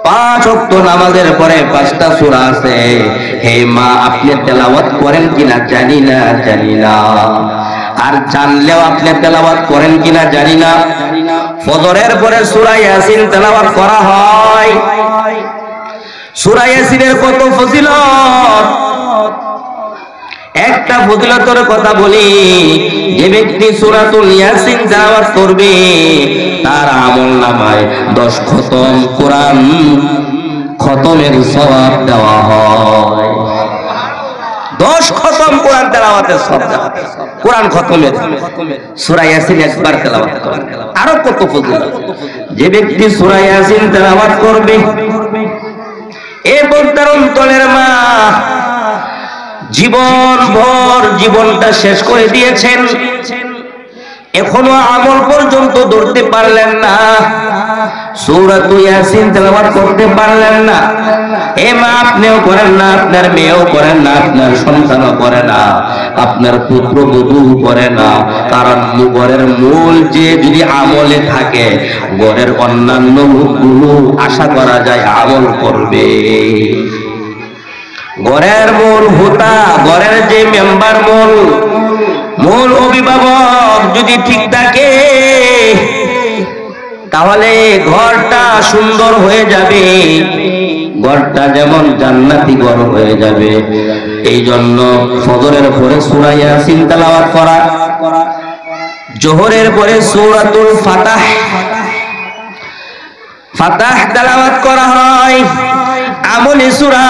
5 ওয়াক্ত নামাজের পরে 5টা সূরা আছে, হে মা আপনি তেলাওয়াত করেন কিনা জানি না, আর জানলেও আপনি তেলাওয়াত করেন কিনা জানি না। ফজরের পরে সূরা ইয়াসিন তেলাওয়াত করা হয়। সূরা ইয়াসিনের কত ফজিলত, একটা ফজিলতের কথা বলি, যে ব্যক্তি সূরাতুল ইয়াসিন তেলাওয়াত করবে তার আমলনামায় 10 খতম কোরআন খতমের সওয়াব দেওয়া হয়। 10 খতম কোরআন তেলাওয়াতের সওয়াব, কোরআন খতমের। সূরা ইয়াসিন একবার তেলাওয়াত করে আরো কত ফজিলত। যে ব্যক্তি সূরা ইয়াসিন তেলাওয়াত করবে, এই পর্দার অন্তরের মা জীবন ভর জীবনটা শেষ করে দিয়েছেন, এখনো আমল পর্যন্ত ধরতে পারলেন না, সূরাতুল ইয়াসিন তেলাওয়াত করতে পারলেন না। এ মা আপনিও করেন না, আপনার মেয়েও করেন না, আপনার সন্তানও করে না, আপনার পুত্রবধূ করে না। কারণ ঘরের মূল যে যদি আমলে থাকে, ঘরের অন্যান্য লোকগুলো আশা করা যায় আমল করবে। ঘরের মূল হোতা, ঘরের যে মেম্বার, মূল অভিভাবক যদি ঠিক থাকে তাহলে ঘরটা সুন্দর হয়ে যাবে, ঘরটা যেমন জান্নাতি ঘর হয়ে যাবে। এই জন্য ফজরের পরে সূরা ইয়াসিন তেলাওয়াত করা, জোহরের পরে সূরাতুল ফাতাহ তেলাওয়াত করা হয়, আমলি সূরা।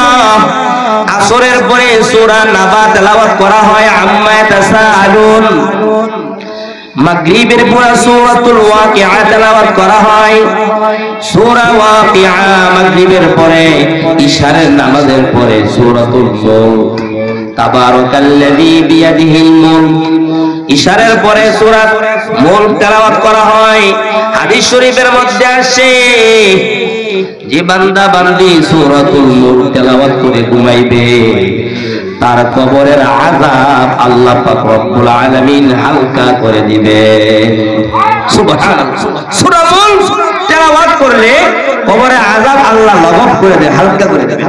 আসরের পরে সূরা নাবা তেলাওয়াত করা হয়, আম্মা ইয়াতাসাআলুন। মাগরিবের পরে সূরাতুল ওয়াকিআ তেলাওয়াত করা হয়, সূরা ওয়াকিআ। মাগরিবের পরে ইশার নামাজের পরে সূরাতুল মুলক, তাবারাকাল্লাযী বিয়াদিহিল মুলক। ইশারের পরে সূরা মুলক তেলাওয়াত করা হয়। হাদিস শরীফের মধ্যে আসে, যে বান্দা বান্দি সূরাতুল মুলক তেলাওয়াত করে ঘুমাইবে তার কবরের আযাব আল্লাহ পাক রব্বুল আলামিন হালকা করে দিবে। সুবহানাল্লাহ। সূরা মুলক তেলাওয়াত করলে কবরের আযাব আল্লাহ লাঘব করে দেয়, হালকা করে দেবে।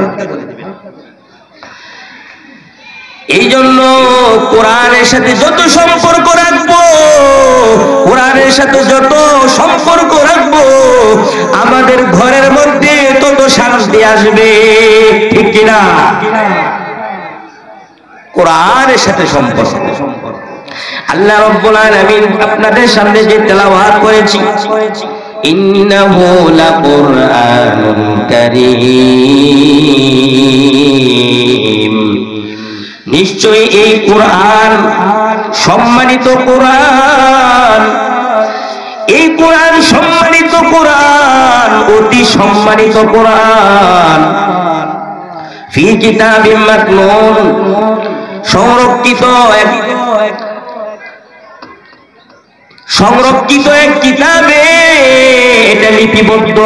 এই জন্য কোরআনের সাথে যত সম্পর্ক রাখবো, কোরআনের সাথে যত সম্পর্ক রাখবো, আমাদের ঘরের মধ্যে তত শান্তি আসবে, ঠিক কিনা? কোরআনের সাথে সম্পর্ক। আল্লাহ রাব্বুল আলামিন আপনাদের সামনে যে তেলাওয়াত করেছি, ইন্নাহু লাকুরআনুন কারীম, নিশ্চয়ই এই কোরআন সম্মানিত কোরআন, এই কোরআন সম্মানিত কোরআন, অতি সম্মানিত কোরআন। ফি কিতাবিম মাকনুন, সংরক্ষিত এক কিতাবে এটা লিপিবদ্ধ।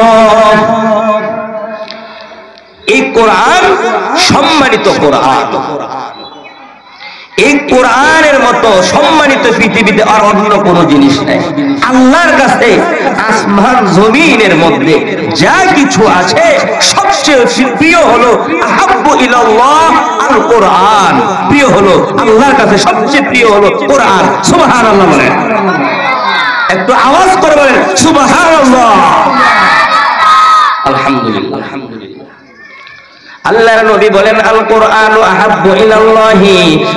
এই কোরআন সম্মানিত কোরআন, এই কোরআনের মতো সম্মানিত পৃথিবীতে আর অন্য কোন জিনিস নেই। আল্লাহর কাছে আসমান জমিনের মধ্যে যা কিছু আছে সবচেয়ে প্রিয় হলো আহাব্বু ইলাল্লাহ আল কোরআন, প্রিয় হলো আল্লাহর কাছে সবচেয়ে প্রিয় হলো কোরআন। সুবহানাল্লাহ বলেন, একটু আওয়াজ করে বলেন সুবহানাল্লাহ, আলহামদুলিল্লাহ। আল্লাহর নবী বলেন, আল কোরআনু আহাব্বু ইলাল্লাহি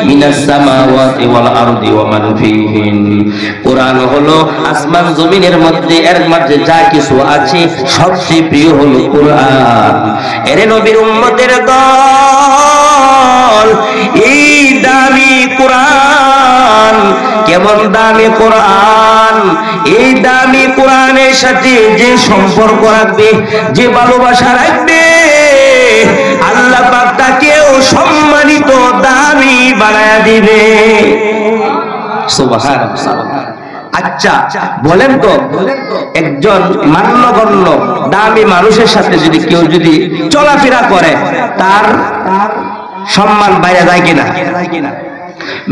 মিনাস সামাওয়াতি ওয়াল আরদি ওয়া মান ফীহিন। কোরআন হলো আসমান জমিনের মধ্যে, এর মধ্যে যা কিছু আছে সবচেয়ে প্রিয় হলো কোরআন। এর নবীর উম্মতের দল, এই দামি কোরআন, কেমন দামি কোরআন! এই দামি কোরআনের সাথে যে সম্পর্ক রাখবে, যে ভালোবাসা রাখবে, আল্লাহ পাক তাকেও সম্মানিত দামি বানায়া দিবে। সুবহানাল্লাহ। আচ্ছা বলেন তো, একজন মান্যগণ্য দামি মানুষের সাথে যদি কেউ যদি চলাফেরা করে, তার সম্মান বাইরে যায় কিনা?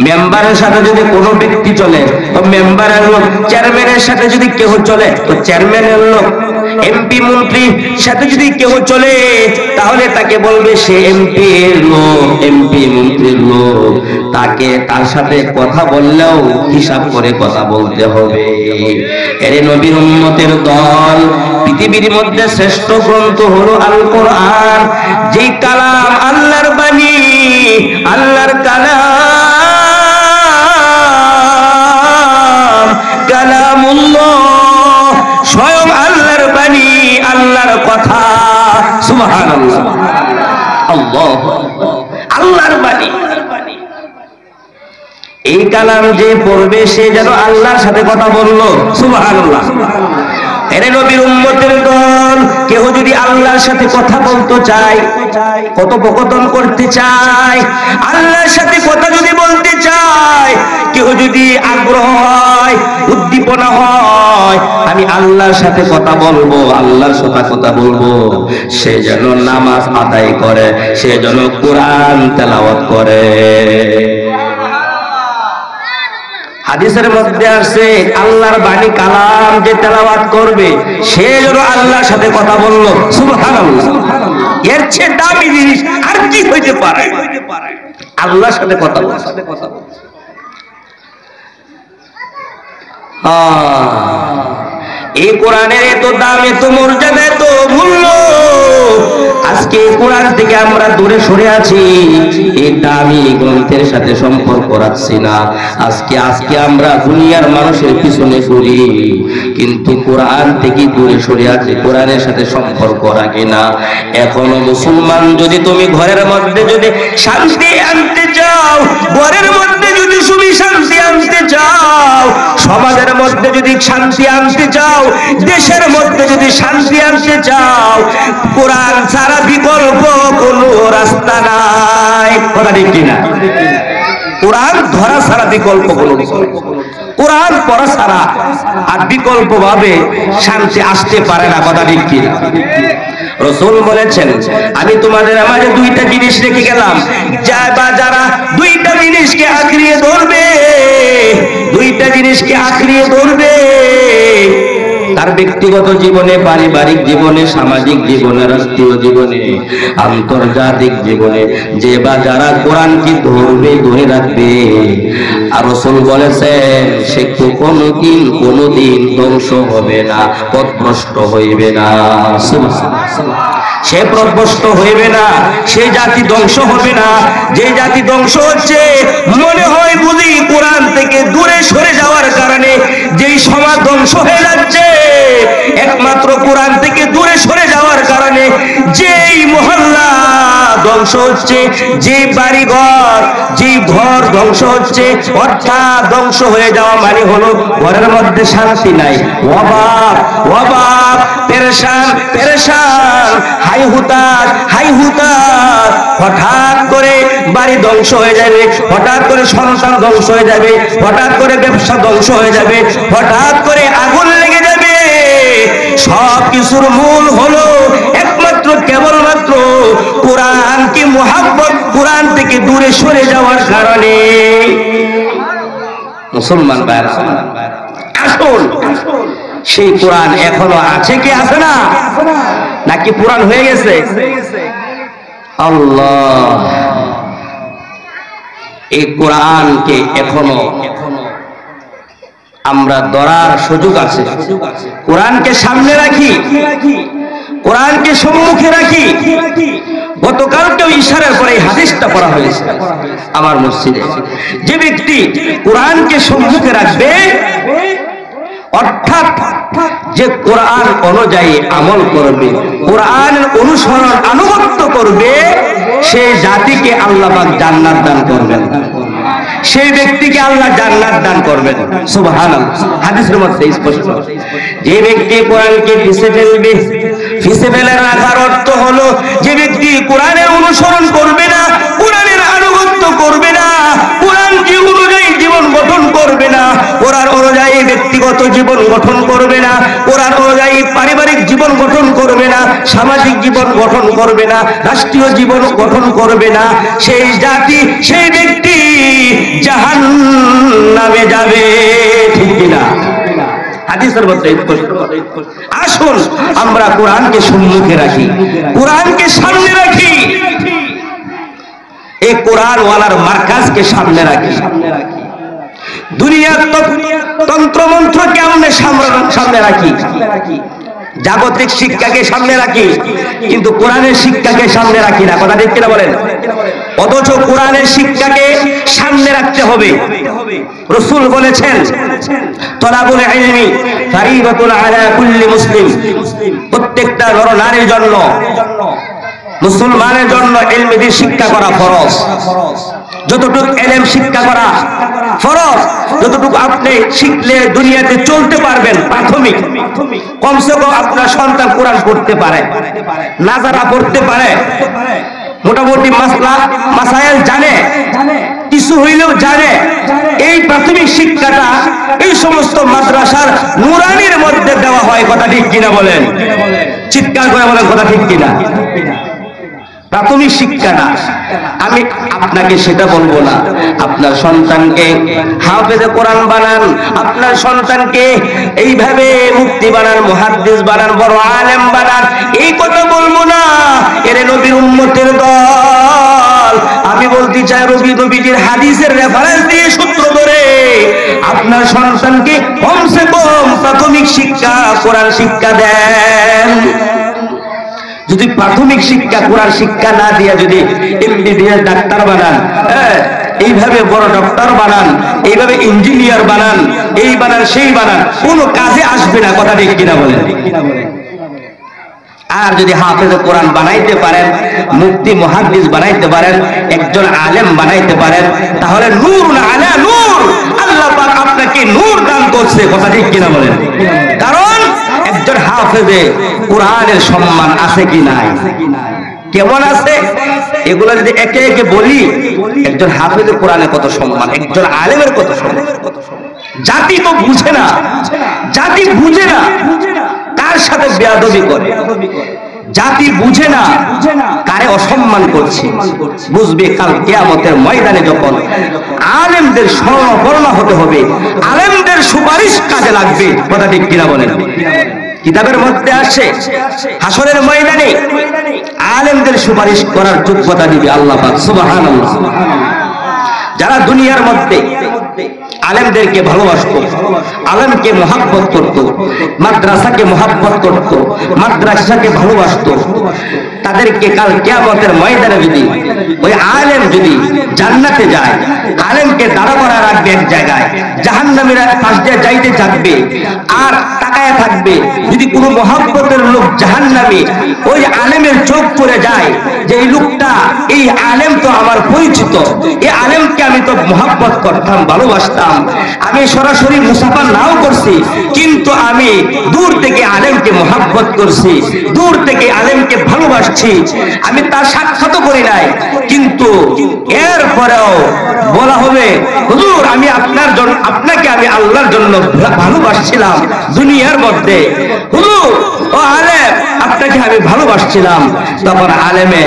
মেম্বারের সাথে যদি কোনো ব্যক্তি চলে তো মেম্বারের লোক, চেয়ারম্যানের সাথে যদি কেউ চলে তো চেয়ারম্যানের লোক, এমপি মন্ত্রীর সাথে যদি কেউ চলে তাহলে তাকে বলবে সে এমপি এর লোক, এমপি মন্ত্রীর লোক। তাকে তার সাথে কথা বললেও হিসাব করে কথা বলতে হবে। এর নবীর উম্মতের দল, পৃথিবীর মধ্যে শ্রেষ্ঠ গ্রন্থ হলো আল কোরআন, যেই কালাম আল্লাহর বাণী, আল্লাহর কালাম, কালামুল্লাহ, স্বয়ং আল্লাহর বাণী, আল্লাহর কথা। সুবহানাল্লাহ, আল্লাহু আকবার, আল্লাহর বাণী। এই কালাম যে পড়বে সে যেন আল্লাহর সাথে কথা বললো। সুবহানাল্লাহ। এর নবীর উম্মতের দল, কেউ যদি আল্লাহর সাথে কথা বলতে চায়, কথোপকথন করতে চায়, আল্লাহর সাথে কথা যদি বলতে চায়, কেউ যদি আগ্রহ হয়, উদ্দীপনা হয়, আমি আল্লাহর সাথে কথা বলবো, আল্লাহর সাথে কথা বলবো, সে যেন নামাজ আদায় করে, সে যেন কোরআন তেলাওয়াত করে। হাদিসের মধ্যে আছে আল্লাহর বাণী কালাম যে তেলাওয়াত করবে সে যেন আল্লাহর সাথে কথা বললো। সুবহানাল্লাহ। এর চেয়ে দামি জিনিস আর কি হইতে পারে? আল্লাহর সাথে কথা বলছে। এই কোরআনের এত দাম, এত মর্যাদা, এত মূল্য, আজকে কোরআন থেকে আমরা দূরে সরে আছি, এই দামি গ্রন্থের সাথে সম্পর্ক রাখছি না। আজকে আমরা দুনিয়ার মানুষের পিছনে ঘুরি, কিন্তু কোরআন থেকে দূরে সরে আছি, কোরআনের সাথে সম্পর্ক রাখি না। এখনো মুসলমান, যদি তুমি ঘরের মধ্যে যদি শান্তি আনতে চাও, ঘরের মধ্যে যদি তুমি শান্তি আনতে চাও, সমাজের মধ্যে যদি শান্তি আনতে চাও, দেশের মধ্যে যদি শান্তি আনতে চাও, কোরআন ছাড়া বিকল্প কোনো রাস্তা নাই। কথা ঠিক কিনা? কোরআন ধরা ছাড়া বিকল্প কোনো, কোরআন পড়া ছাড়া আর বিকল্প ভাবে শান্তি আসতে পারে না। কথা ঠিক কিনা? রাসূল বলেছেন, আমি তোমাদের মাঝে দুইটা জিনিস রেখে গেলাম, যারা দুইটা জিনিসকে আঁকড়িয়ে ধরবে, দুইটা জিনিসকে আঁকড়িয়ে ধরবে, তার ব্যক্তিগত জীবনে, পারিবারিক জীবনে, সামাজিক জীবনে, রাষ্ট্রীয় জীবনে, আন্তর্জাতিক জীবনে, যে বা যারা কোরআনকে ধরবে, ধরে রাখবে, আর রাসূল বলেছেন সে কোনদিন ধ্বংস হবে না, পথভ্রষ্ট হইবে না। সে পথভ্রষ্ট হইবে না, সে জাতি ধ্বংস হবে না। যে জাতি ধ্বংস হচ্ছে, মনে হয় বুঝি কোরআন থেকে দূরে সরে যাওয়ার কারণে যেই সমাজ ধ্বংস হয়ে যাচ্ছে, একমাত্র কোরআন থেকে দূরে সরে যাওয়ার কারণে যেই মহল্লা ধ্বংস হচ্ছে, যে বাড়িঘর, যে ঘর ধ্বংস হচ্ছে, অর্থাৎ ধ্বংস হয়ে যাওয়া মানে হলো ঘরের মধ্যে শান্তি নাই, অভাব, অভাব, পেরেশান, পেরেশান, হাই হুতাশ, হাই হুতাশ। হঠাৎ করে বাড়ি ধ্বংস হয়ে যাবে, হঠাৎ করে সন্তান ধ্বংস হয়ে যাবে, হঠাৎ করে ব্যবসা ধ্বংস হয়ে যাবে, হঠাৎ করে আগুন লেগে যাবে। সব কিছুর মূল হলো একমাত্র কেবলমাত্র কোরআনকে মুহাব্বত, কোরআন থেকে দূরে সরে যাওয়ার কারণে। মুসলমান ভাইরা, আসুন, সেই কোরআন এখনো আছে কি আছে না, নাকি পুরান হয়ে গেছে? আল্লাহ, এই কোরআনকে এখনো আমরা ধরার সুযোগ আছে। কোরআনকে সামনে রাখি, কোরআনকে সম্মুখে রাখি। গতকালকেও ইশারার পরে হাদিসটা পড়া হয়েছে আমার মসজিদে। যে ব্যক্তি কোরআনকে সম্মুখে রাখবে, অর্থাৎ যে কোরআন অনুযায়ী আমল করবে, কোরআনের অনুসরণ, আনুগত্য করবে, সেই জাতিকে আল্লাহ পাক জান্নাত দান করবেন, সেই ব্যক্তিকে আল্লাহ জান্নাত দান করবেন। সুবহানাল্লাহ। হাদিসের মধ্যে স্পষ্ট, যে ব্যক্তি কোরআনকে পিছে ফেলবে, পিছে ফেলে রাখার অর্থ হলো যে ব্যক্তি কোরআনের অনুসরণ করবে না, কোরআনের আনুগত্য করবে না, কোরআন যে অনুযায়ী জীবন গঠন করবে না, কোরআন অনুযায়ী ব্যক্তিগত জীবন গঠন করবে না, কোরআন অনুযায়ী পারিবারিক জীবন গঠন করবে না, সামাজিক জীবন গঠন করবে না, রাষ্ট্রীয় জীবন গঠন করবে না, সেই জাতি সেই ব্যক্তি জাহান্নামে যাবে। ঠিক কিনা? হাদিসের মধ্যে আসুন আমরা কোরআনকে সম্মুখে রাখি, কোরআনকে সামনে রাখি, এই কোরআন ওয়ালার মার্কাজকে সামনে রাখি। দুনিয়ার তন্ত্রমন্ত্রকে আমরা সামনে রাখি, জাগতিক শিক্ষাকে সামনে রাখি, কিন্তু কোরআনের শিক্ষাকে সামনে রাখি না। কথা ঠিক কিনা বলেন? অথচ কোরআনের শিক্ষাকে সামনে রাখতে হবে। রাসূল বলেছেন, তলাবুল ইলমি ফারিদাতুন আলা কুল্লি মুসলিম, প্রত্যেকটা নর নারীর জন্য, মুসলমানের জন্য ইলমি শিক্ষা করা ফরজ। যতটুকু ইলম শিক্ষা করা ফরজ, যতটুকু আপনি শিখলে দুনিয়াতে চলতে পারবেন, প্রাথমিক কমসে কম আপনার সন্তান কোরআন পড়তে পারে, নাজারা পড়তে পারে, মোটামুটি মাসাইল জানে, কিছু হইলেও জানে। এই প্রাথমিক শিক্ষাটা এই সমস্ত মাদ্রাসার নুরানির মধ্যে দেওয়া হয়। কথা ঠিক কিনা বলেন? চিৎকার করে বলেন কথা ঠিক কিনা? প্রাথমিক শিক্ষাটা আমি আপনাকে সেটা বলবো না। আপনার সন্তানকে হাফেজে কোরআন বানান, আপনার সন্তানকে এইভাবে মুফতি বানান, মুহাদ্দিস বানান, বড় আলেম বানান, এই কথা বলবো না। এর নবীর উম্মতের দল। আমি বলতে চাই, নবীজির হাদিসের রেফারেন্স দিয়ে সূত্র ধরে আপনার সন্তানকে কমসে কম প্রাথমিক শিক্ষা কোরআন শিক্ষা দেন। যদি প্রাথমিক শিক্ষা কোরআন শিক্ষা না দিয়ে যদি এমবিবিএস ডাক্তার বানান, এইভাবে বড় ডক্টর বানান, এইভাবে ইঞ্জিনিয়ার বানান, এই বানান সেই বানান, কোনো কাজে আসবে না। কথা ঠিক কিনা বলেন? আর যদি হাফেজে কোরআন বানাইতে পারেন, মুফতি মুহাদ্দিস বানাইতে পারেন, একজন আলেম বানাইতে পারেন, তাহলে নূর আলা নূর, আল্লাহ পাক আপনাকে নূর দান করছে। কথা ঠিক কিনা বলেন? কারণ একজন হাফেজে কোরআনের সম্মান আছে কি নাই? কেমন আছে? এগুলো যদি একে একে বলি, একজন হাফেজে কোরআনের কত সম্মান, একজন আলেমের কত সম্মান। জাতি তো বুঝে না, জাতি বুঝে না কার সাথে বেয়াদবি করে, জাতি বুঝে না কারে অসম্মান করছে। বুঝবে কাল কিয়ামতের ময়দানে যখন আলেমদের স্মরণ হতে হবে, আলেমদের সুপারিশ কাজে লাগবে। কথা ঠিক কিনা বলেন? কিতাবের মধ্যে আসে হাসরের ময়দানে আলেমদের সুপারিশ করার যোগ্যতা দিবে আল্লাহ পাক সুবহানাল্লাহ। যারা দুনিয়ার মধ্যে আলেমদেরকে ভালোবাসতো, আলেমকে মহাব্বত করত, মাদ্রাসাকে মহাব্বত করত, মাদ্রাসাকে ভালোবাসতো, তাদেরকে কাল কিয়ামতের ময়দানে যদি ওই আলেম যদি জান্নাতে যায়, আলেমকে দাঁড়া করা রাখবে এক জায়গায়, জাহান্নামীরা পাশ দিয়ে যাইতে থাকবে আর তাকায় থাকবে। যদি কোনো মহাব্বতের লোক জাহান্নামী, ওই আলেমের চোখ পড়ে যায় যে এই লোকটা, এই আলেম তো আমার পরিচিত, এই আলেমকে আমি তো মহাব্বত করতাম, ভালোবাসতাম, আমি সরাসরি মুসাফা নাও করছি, কিন্তু আমি দূর থেকে আলেমকে মহাব্বত করছি, দূর থেকে আলেমকে ভালোবাসছি, আমি তার সাক্ষাৎ করি নাই, কিন্তু এরপরেও বলা হবে হুজুর আমি আপনার জন্য, আপনাকে আমি আল্লাহর জন্য ভালোবাসছিলাম দুনিয়ার মধ্যে, হুজুর ও আলেম আপনাকে আমি ভালোবাসছিলাম। তখন আলেমে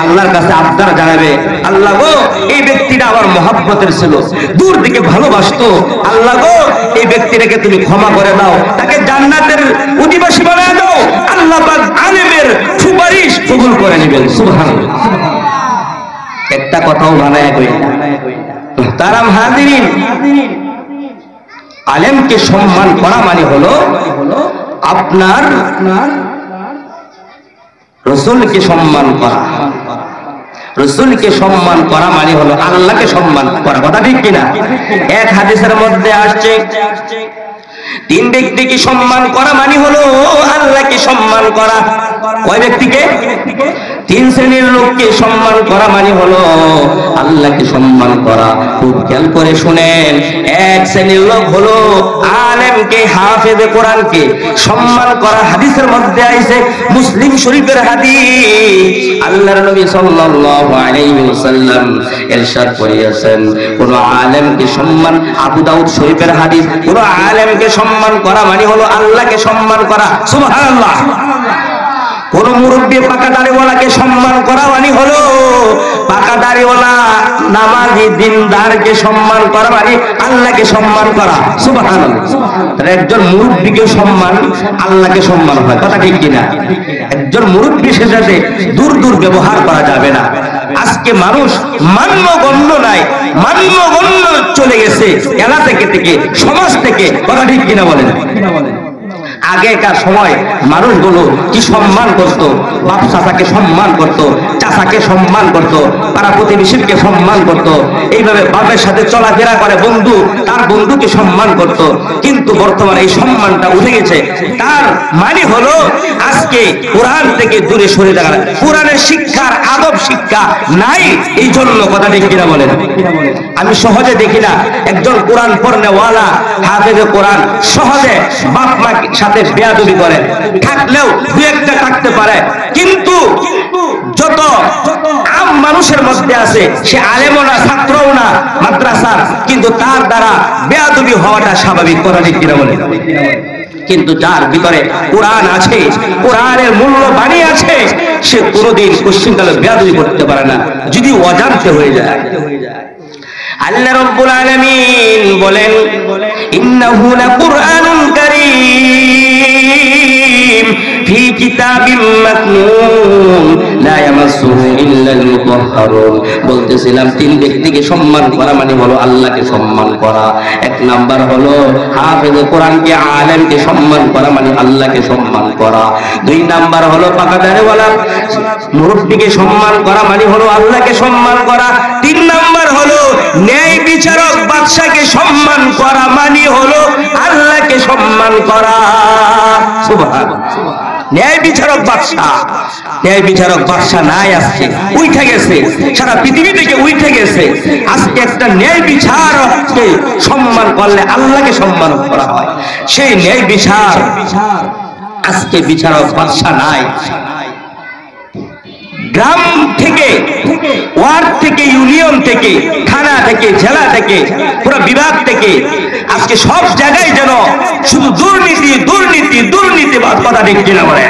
আল্লাহর কাছে আবদার জানাবে, আল্লাহ গো এই ব্যক্তিটা আমার মহব্বতের ছিল, দূর থেকে ভালোবাসতো, আল্লাহ গো এই ব্যক্তিটাকে তুমি ক্ষমা করে দাও, তাকে জান্নাতের অধিবাসী বানায় দাও। আল্লাহ পাক আলেমের সুপারিশ কবুল করে নেবেন। সুবহানাল্লাহ। একটা কথাও বানায় কই তারাম হাজিরিন, আলেমকে সম্মান করা মানে হলো আপনার রাসূলকে সম্মান করা। রাসূলকে সম্মান করা মানে হলো আল্লাহকে সম্মান করা। কথা ঠিক কিনা? এক হাদিসের মধ্যে আসছে, তিন ব্যক্তিকে সম্মান করা মানে হলো আল্লাহকে সম্মান করা। কয় ব্যক্তিকে? তিন শ্রেণীর লোককে সম্মান করা মানে হলো আল্লাহকে সম্মান করা। খুব খেয়াল করে শুনেন, এক শ্রেণীর লোক হলো আলেমকে, হাফেজে কোরআনকে সম্মান করা। হাদিসের মধ্যে আইছে, মুসলিম শরীফের হাদিস, আল্লাহর নবী সাল্লাল্লাহু আলাইহি ওয়াসাল্লাম ইরশাদ করিয়েছেন, কোন আলেমকে সম্মান, আবু দাউদ শরীফের হাদিস, কোন আলেমকে সম্মান করা মানে হলো আল্লাহকে সম্মান করা। সুবহানাল্লাহ। কোন মুরব্বী পাকা দাড়িওয়ালাকে সম্মান করা মানে হলো পাকা দাড়িওয়ালা নামাজি দিনদারকে সম্মান করা মানে আল্লাহকে সম্মান করা। সুবহানাল্লাহ। তাহলে একজন মুরব্বীকে সম্মান, আল্লাহকে সম্মান হয়, কথা ঠিক কিনা? একজন মুরব্বীর সাথে দূর দূর ব্যবহার করা যাবে না। আজকে মানুষ মান্যগণ্য নাই, মান্যগণ্য চলে গেছে এলাকা থেকে, সমাজ থেকে, কথা ঠিক কিনা বলেন? আগেকার সময় মানুষগুলো কি সম্মান করত, বাপ চাচাকে সম্মান করত, চাচাকে সম্মান করত, পাড়া প্রতিবেশীকে সম্মান করত, এইভাবে বাপের সাথে চলাফেরা করে, বন্ধু তার বন্ধুকে সম্মান করত। কিন্তু বর্তমানে এই সম্মানটা উঠে গেছে। তার মানে হলো আজকে কোরআন থেকে দূরে সরে যাওয়া, কোরআনের শিক্ষার আদব শিক্ষা নাই। এই জন্য কথা ঠিক কিনা বলেন? আমি সহজে দেখি না একজন কোরআন পড়নেওয়ালা হাফেজে কোরআন সহজে বাপ মা সাথে বেয়াদবি করে, থাকলেও দু একটা থাকতে পারে, কিন্তু যত আম মানুষের মধ্যে আছে, সে আলেমও না, ছাত্রও না মাদ্রাসার, কিন্তু তার দ্বারা বেয়াদবি হওয়াটা স্বাভাবিক, কথা ঠিক কিনা বলে? কিন্তু যার ভিতরে কোরআন আছে, কোরআনের মূল্য বাণী আছে, সে কোনোদিন পশ্চিমকালে বেয়াদবি করতে পারে না, যদি অজান্তে হয়ে যায়। আল্লাহ রাব্বুল আলামিন বলেন, ইন্নাহু লাকুরআনুন কারীম ফি কিতাবিম মাকনুন লা ইয়ামাসসুহু ইল্লাল মুতাহহারুন। বলতেছিলাম তিন ব্যক্তিকে সম্মান করা মানে হলো আল্লাহকে সম্মান করা। এক নাম্বার হলো হাফেজে কোরআনকে, আলেমকে সম্মান করা মানে আল্লাহকে সম্মান করা। দুই নাম্বার হলো পাকা দাড়িওয়ালা মুরব্বিকে সম্মান করা মানে হলো আল্লাহকে সম্মান করা। তিন নাম্বার হলো ন্যায় বিচারক বাদশাকে সম্মান করা মানে হলো আল্লাহকে সম্মান করা। সুবহানাল্লাহ। ন্যায় বিচারক বাদশা, ন্যায় বিচারক বাদশা নাই, আজকে উঠে গেছে, সারা পৃথিবী থেকে উঠে গেছে। আজকে একটা ন্যায় বিচারককে সম্মান করলে আল্লাহকে সম্মান করা হয়, সেই ন্যায় বিচার আজকে বিচারক বাদশা নাই। গ্রাম থেকে, ওয়ার্ড থেকে, ইউনিয়ন থেকে, থানা থেকে, জেলা থেকে, পুরো বিভাগ থেকে, আজকে সব জায়গায় যেন শুধু দুর্নীতি, দুর্নীতি, দুর্নীতিবাদ, কথা ঠিক কিনা বলে?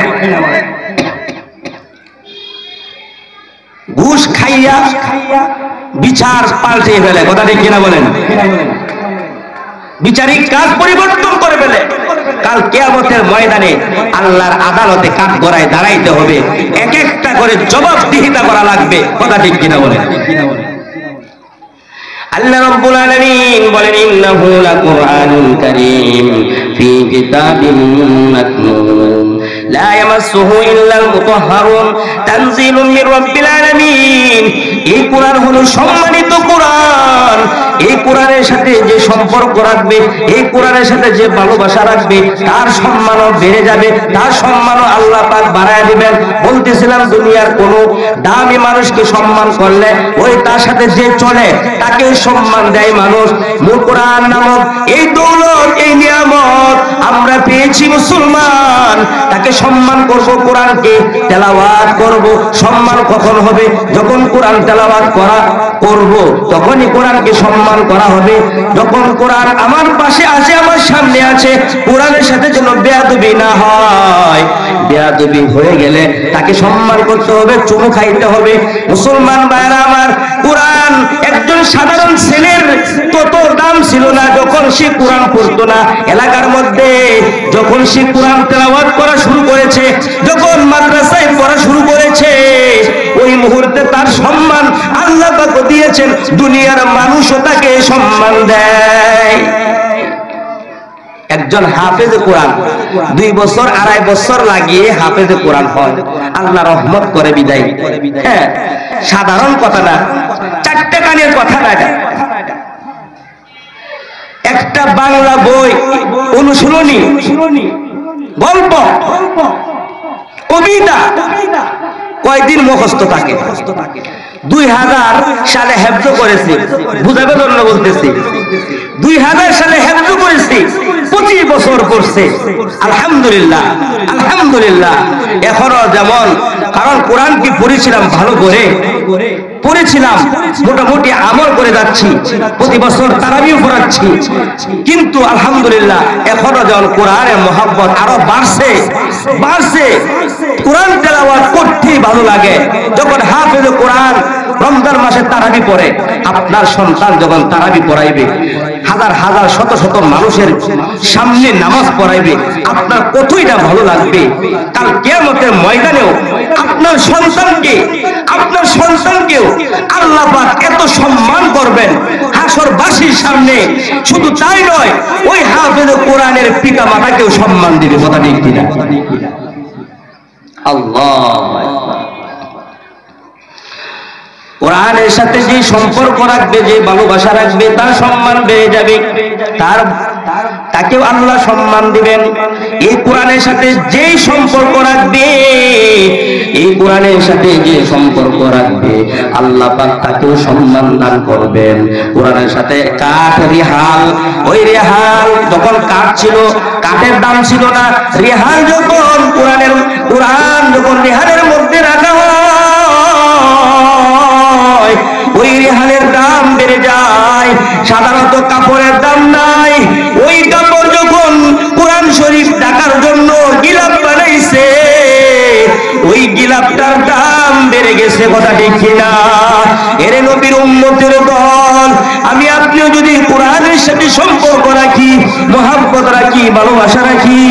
ঘুষ খাইয়া বিচার পাল্টে ফেলে, কথা ঠিক কিনা বলেন? বিচারিক কাজ পরিবর্তন করে ফেলে। কাল কিয়ামতের ময়দানে আল্লাহর আদালতে কাঠ গড়ায় দাঁড়াইতে হবে, এক একটা করে জবাবদিহিতা করা লাগবে, কথা ঠিক কিনা বলেন? আল্লাহ রাব্বুল আলামিন বলেন, ইন্নাহু লাকুরআনুন কারীম ফি কিতাবিম মাকনুন লা ইয়ামাসসুহু ইল্লাল মুতাহহারুন তানজিলুম মির রাব্বিল আলামিন। এই কোরআন হলো সম্মানিত কোরআন। এই কোরআনের সাথে যে সম্পর্ক রাখবে, এই কোরআনের সাথে যে ভালোবাসা রাখবে, তার সম্মানও বেড়ে যাবে, তার সম্মানও আল্লাহ পাক বাড়ায় দিবেন। বলতেছিলাম দুনিয়ার কোন দামি মানুষকে সম্মান করলে ওই তার সাথে যে চলে তাকে সম্মান দেয় মানুষ। কোরআন নামক এই দৌলত, এই নিয়ামত আমরা পেয়েছি মুসলমান, তাকে সম্মান করব, কোরআনকে তেলাওয়াত করব। সম্মান কখন হবে? যখন কোরআন তেলাওয়াত করা করব, তখনই কোরআনকে সম্মান করা হবে। যখন কোরআন আমার পাশে আছে, আমার সামনে আছে, কোরআনের সাথে যেন বেয়াদবি না হয়। বেয়াদবি হয়ে গেলে তাকে সম্মান করতে হবে, চুমু খাইতে হবে। মুসলমান ভাইরা আমার, কোরআন একজন সাধারণ ছেলের তত দাম ছিল না যখন সে কোরআন পড়তো না। এলাকার মধ্যে যখন সে কোরআন তেলাওয়াত করা শুরু করেছে, যখন মাদ্রাসায় পড়া শুরু করেছে, ওই মুহূর্তে তার সম্মান আল্লাহ পাক দিয়েছেন, দুনিয়ার মানুষও তাকে সম্মান দেয়। একজন হাফেজে কোরআন 2 বছর 2.5 বছর লাগিয়ে হাফেজে কোরআন হয়, আল্লাহ রহমত করে বিদায়। হ্যাঁ, সাধারণ কথা না, 4টে কানের কথা না। একটা বাংলা বই অনুশীলনী গল্প কবিতা কয়দিন মুখস্থ থাকে? 2000 সালে হেফজ করেছি, বুঝাবে জন্য বলতেছি। 2000 সালে হেফজ করেছি, 25 বছর করছে। আলহামদুলিল্লাহ, আলহামদুলিল্লাহ। এখনো যেমন, কারণ কোরআন কি পড়েছিলাম ভালো করে পড়েছিলাম, মোটামুটি আমল করে যাচ্ছি, প্রতি বছর তারাবিও পড়াচ্ছি, কিন্তু আলহামদুলিল্লাহ এখনো যেমন কোরআনের মহব্বত আরো বাড়ছে বাড়ছে। কোরআন তেলাওয়াত করতেই ভালো লাগে। যখন হাফেজ কোরআন রমজান মাসে তারাবি পড়ে, আপনার সন্তান যখন তারাবি পড়াইবে, হাজার হাজার শত শত মানুষের সামনে নামাজ পড়াইবে, আপনার কতই না ভালো লাগবে। কাল কিয়ামতের ময়দানেও আপনার সন্তানকেও আল্লাহ পাক এত সম্মান করবেন হাসরবাসীর সামনে। শুধু তাই নয়, ওই হাফেজ কোরআনের পিতা মাতাকেও সম্মান দিবে। কথা ঠিক কিনা? আল্লাহ, কোরআনের সাথে যে সম্পর্ক রাখবে, যে ভালোবাসা রাখবে, তার সম্মান বেড়ে যাবে, তাকেও আল্লাহ সম্মান দিবেন। এই কোরআনের সাথে যে সম্পর্ক রাখবে, এই কোরআনের সাথে যে সম্পর্ক রাখবে, আল্লাহ পাক তাকেও সম্মান দান করবেন। কোরআনের সাথে কাঠ, রেহাল, ওই রেহাল যখন কাঠ ছিল, কাঠের দাম ছিল না, রেহাল যখন কোরআন যখন রেহালের মধ্যে রাখা হয়, ওই রেহালের দাম বেড়ে যায়। সাধারণত কাপড়ের দাম নাই, ওই কাপড় যখন কোরআন শরীফ ঢাকার জন্য গিলাপ বানাইছে, ওই গিলাপটার দাম বেড়ে গেছে। কথা ঠিক কিনা? এর নবীর উম্মতের দল, আমি আপনিও যদি কোরআনের সাথে সম্পর্ক রাখি, মহব্বত রাখি, ভালোবাসা রাখি,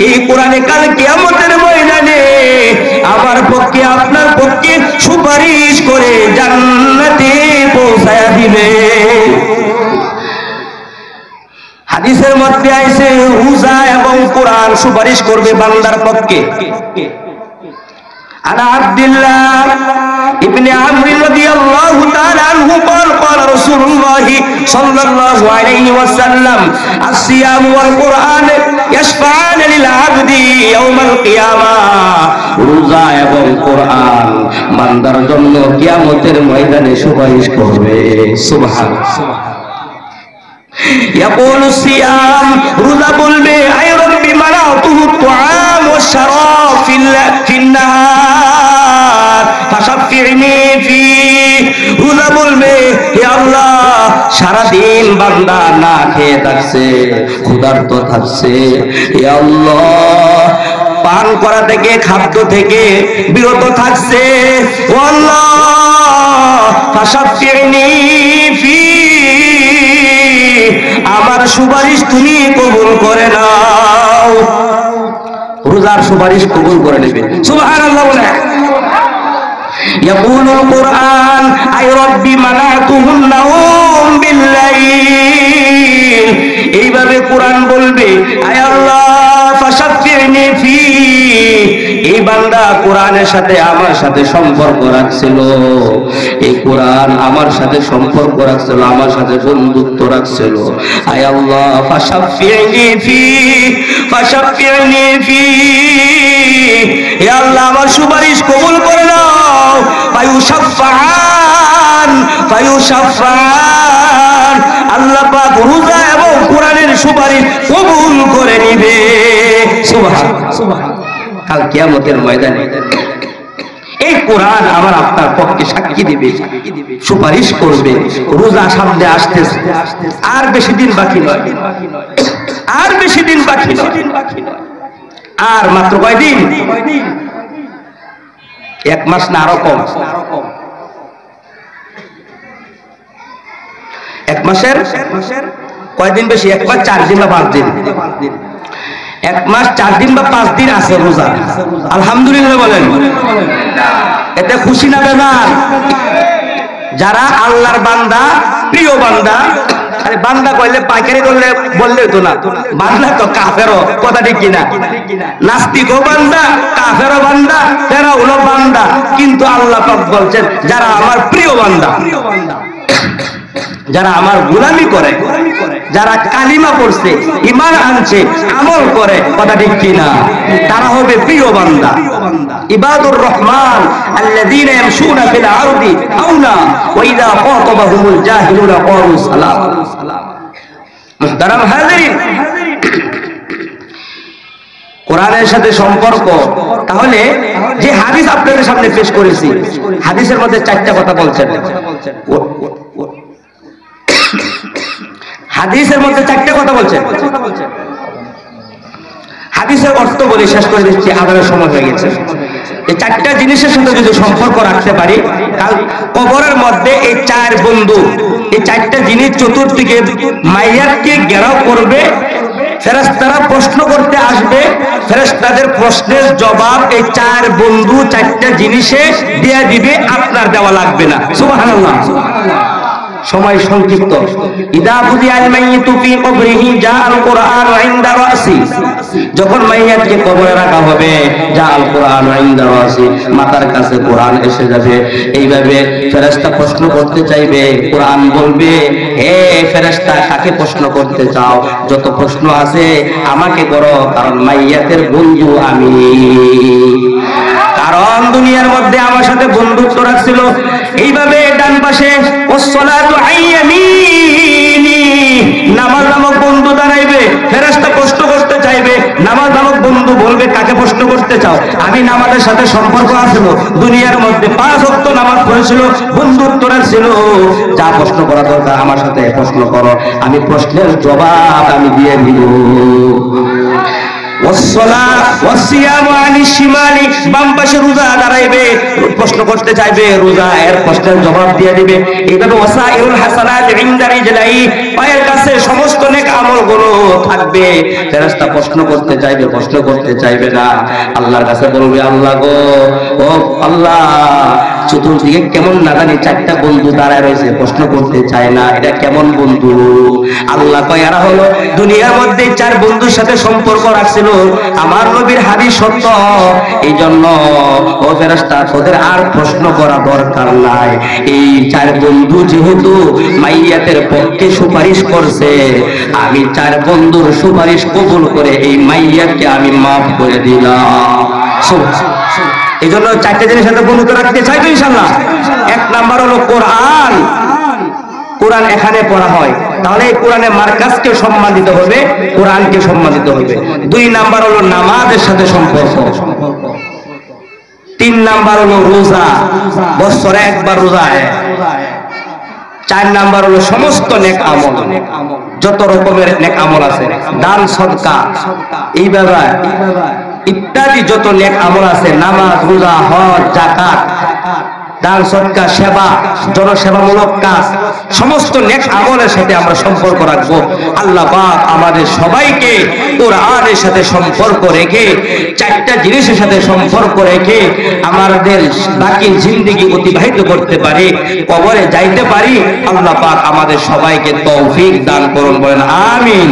এই কোরআনে কাল কিয়ামতের ময়দানে আমার পক্ষে আপনার পক্ষে সুপারিশ করে জান্নাতে পৌঁছায়া দিবে। হাদিসের মধ্যে আইছে রোজা এবং কোরআন সুপারিশ করবে বান্দার পক্ষে। আনা আব্দুল্লাহ ইবনে আমর রাদিয়াল্লাহু তাআলা আনহু قال قال رسول الله صلى الله عليه وسلم الصيام والقرآن يشفعان للعبد يوم القيامة। রোজা এবং কোরআন বান্দার জন্য কিয়ামতের ময়দানে সুপারিশ করবে। সুবহানাল্লাহ। يقول الصيام, রোজা বলবে, আয় রব্বি মানাতুহু الطعام والشراب في النهار فشفعني فيه। রোজা বলবে, হে আল্লাহ, সারাদিন বান্দা না খেয়ে থাকছে, ক্ষুধার্ত থাকছে, হে আল্লাহ, পান করা থেকে, খাদ্য থেকে বিরত থাকছে, ও আল্লাহ ফাশাফিনি ফি, আমার সুপারিশ তুমি কবুল করে নাও। রোজার সুপারিশ কবুল করে নেবে। সুবহানাল্লাহ বলে। يقول القرآن أي ربي منعته النوم بالليل। এইভাবে কোরআন বলবে, আয় আল্লাহ ফাশাফিনি ফি, এই বান্দা কোরআনের সাথে আমার সাথে সম্পর্ক রাখছিল, এই কোরআন আমার সাথে সম্পর্ক রাখছিল, আমার সাথে বন্ধুত্ব রাখছিল, আয় আল্লাহ ফাশাফিনি ফি, ফাশাফিনি ফি, হে আল্লাহ আমার সুপারিশ কবুল করে নাও। ফায়ুশাফাআন, ফায়ুশাফাআন, আল্লাহ পাক রোজা এবং কোরআনের সুপারিশ কবুল করে নিবে। সুবহানাল্লাহ। কাল কিয়ামতের ময়দানে এই কোরআন আমার আপনার পক্ষে সাক্ষী দিবে, সুপারিশ করবে। রোজা সামনে আসতেছে, আর বেশি দিন বাকি নয়, আর বেশি দিন বাকি নয়, আর মাত্র কয়দিন? 1 মাস না আরো কম। 1 মাসের কয়দিন বেশি? 1 মাস 4 দিন বা 5 দিন। 1 মাস 4 দিন বা 5 দিন আছে রোজা। আলহামদুলিল্লাহ বলেন। এতে খুশি না বেজার? যারা আল্লাহর বান্দা, প্রিয় বান্দা, আরে বান্দা কইলে পাইকারি করলে বললে তো না, বান্দা তো কাফেরও। কথা ঠিক কিনা? নাস্তিকও বান্দা, কাফেরও বান্দা, তারা হলো বান্দা। কিন্তু আল্লাহ পাক বলছেন, যারা আমার প্রিয় বান্দা, যারা আমার গোলামি করে, যারা কালিমা পড়ছে, ঈমান আনছে, আমল করে, কথা ঠিক কিনা, তারা হবে প্রিয় বান্দা। ইবাদুর রহমান আল্লাযীনা ইয়ামশুনা ফিল আরদি হাওনা ওয়া ইযা খাতাবাহুমুল জাহিলুনা ক্বালু সালামা। মুহতারাম হাজিরিন, কোরআনের সাথে সম্পর্ক, তাহলে যে হাদিস আপনাদের সামনে পেশ করেছি, হাদিসের মধ্যে 4টা কথা বলছেন। হাদিসের মধ্যে 4টা কথা বলছেন। হাদিসের অর্থ বলে শেষ করে দিচ্ছি, আদানের সময় হয়ে গেছে। এই 4টা জিনিসের সাথে যদি সম্পর্ক রাখতে পারি, কাল কবরের মধ্যে এই 4 বন্ধু, এই 4টা জিনিস চতুর্দিকে মাইয়াতকে ঘেরাও করবে, ফেরেশতারা প্রশ্ন করতে আসবে, ফেরেশতাদের প্রশ্নের জবাব এই 4 বন্ধু 4টা জিনিসে দিয়ে দিবে, আপনার দেওয়া লাগবে না। সুবহানাল্লাহ। সময় সংক্ষিপ্ত। ইদা বুদিয়াল মাইয়িতু ফি কবরিহি জাআল কুরআন ইনদা রাসি, যখন মাইয়াতকে কবরে রাখা হবে, জাআল কুরআন ইনদা রাসি, মাথার কাছে কোরআন এসে যাবে। এইভাবে ফেরেশতা প্রশ্ন করতে চাইবে, কোরআন বলবে, হে ফেরেশতা, কাকে প্রশ্ন করতে চাও? যত প্রশ্ন আছে আমাকে করো, কারণ মাইয়াতের বন্ধু আমি, কারণ দুনিয়ার মধ্যে আমার সাথে বন্ধুত্ব রাখছিল। এইভাবে ডান পাশে ওয়াসসালাতু আইয়ামিনি, নামাজ নামক বন্ধু দাঁড়াইবে, ফেরেশতা প্রশ্ন করতে চাইবে, নামাজ নামক বন্ধু বলবে, কাকে প্রশ্ন করতে চাও? আমি নামাজের সাথে সম্পর্ক আছিল, দুনিয়ার মধ্যে 5 ওয়াক্ত নামাজ পড়েছিল, বন্ধুত্ব রাখছিল, যা প্রশ্ন করা দরকার আমার সাথে প্রশ্ন করো, আমি প্রশ্নের জবাব আমি দিয়ে দিব। বাম পাশে রোজা দাঁড়াইবে, প্রশ্ন করতে চাইবে, রোজা এর প্রশ্নের জবাব দিয়ে দিবে। এইভাবে ওয়াসাইলুল হাসানাত ইনদা রিজলাই, পায়ের কাছে সমস্ত নেক আমলগুলো থাকবে। ফেরেশতা প্রশ্ন করতে চাইবে, প্রশ্ন করতে চাইবে না, আল্লাহর কাছে বলবে, আল্লাহ গো, ও আল্লাহ, চতুর্দিকে কেমন না জানি 4টা বন্ধু দাঁড়ায় রয়েছে, প্রশ্ন করতে চায় না, এটা কেমন বন্ধু? আল্লাহ কয়, এরা হলো দুনিয়ার মধ্যে 4 বন্ধুর সাথে সম্পর্ক রাখছিল, আমার নবীর হাদিস সত্য, এই জন্য ও ফেরেশতা তোদের আর প্রশ্ন করা দরকার নাই। এই 4 বন্ধু যেহেতু মাইয়াতের পক্ষে সুপারিশ করছে, আমি 4 বন্ধুর সুপারিশ কবুল করে এই মাইয়াতকে আমি মাফ করে দিলাম। এই জন্য 4টা জিনিসের সাথে বন্ধুত্ব রাখতে চাইবে ইনশাআল্লাহ। 1 নাম্বার হলো কোরআন। কোরআন এখানে পড়া হয়, তাহলে এই কোরআনের মার্কাজকে সম্মান দিতে হবে, কোরআনকে সম্মান দিতে হবে। 2 নাম্বার হলো নামাজের সাথে সম্পর্ক। 3 নাম্বার হলো রোজা, বছরে একবার রোজা হয়। 4 নাম্বার হলো সমস্ত নেক আমল, যত রকমের নেক আমল আছে, দান সদকা, এইভাবে ইত্যাদি যত নেক আমল আছে, নামাজ, রোজা, হজ, যাকাত, দান সদকা, সেবা, জনসেবামূলক কাজ, সমস্ত নেক আমলের সাথে আমরা সম্পর্ক রাখবো। আল্লাহ পাক আমাদের সবাইকে কোরআনের সাথে সম্পর্ক রেখে, 4টা জিনিসের সাথে সম্পর্ক রেখে আমাদের বাকি জিন্দেগি অতিবাহিত করতে পারি, কবরে যাইতে পারি। আল্লাহ পাক আমাদের সবাইকে তৌফিক দান করুন, বলেন আমিন।